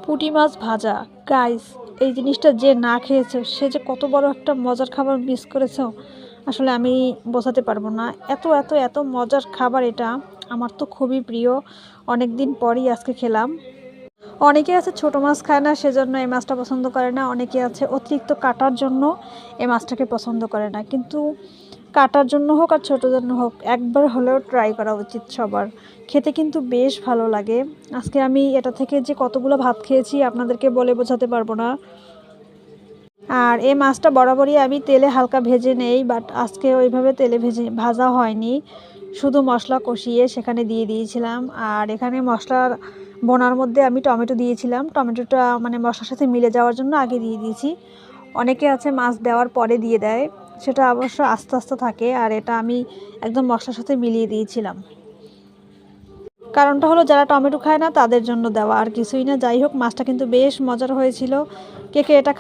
পুঁটি মাছ ভাজা। গাইস, এই জিনিসটা যে না খেয়েছে সে যে কত বড় একটা মজার খাবার মিস করেছে আসলে আমি বোঝাতে পারবো না। এত এত এত মজার খাবার এটা। আমার তো খুবই প্রিয়। অনেক দিন পরই আজকে খেলাম। অনেকে আছে ছোট মাছ খায় না, সেজন্য এই মাছটা পছন্দ করে না। অনেকে আছে অতিরিক্ত কাটার জন্য এই মাছটাকে পছন্দ করে না। কিন্তু কাটার জন্য হোক আর ছোটোর জন্য হোক, একবার হলেও ট্রাই করা উচিত সবার। খেতে কিন্তু বেশ ভালো লাগে। আজকে আমি এটা থেকে যে কতগুলো ভাত খেয়েছি আপনাদেরকে বলে বোঝাতে পারবো না। আর এই মাছটা বরাবরই আমি তেলে হালকা ভেজে নেই, বাট আজকে ওইভাবে তেলে ভাজা হয়নি। শুধু মশলা কষিয়ে সেখানে দিয়ে দিয়েছিলাম। আর এখানে মশলার বোনার মধ্যে আমি টমেটো দিয়েছিলাম। টমেটোটা মানে মশলার সাথে মিলে যাওয়ার জন্য আগে দিয়ে দিয়েছি। অনেকে আছে মাছ দেওয়ার পরে দিয়ে দেয়, সেটা অবশ্য আস্তে আস্তে থাকে। আর এটা আমি একদম মশলার সাথে মিলিয়ে দিয়েছিলাম। কারণটা হলো যারা টমেটো খায় না তাদের জন্য দেওয়া, আর কিছুই না। যাই হোক, মাছটা কিন্তু বেশ মজার হয়েছিল। কে কে এটা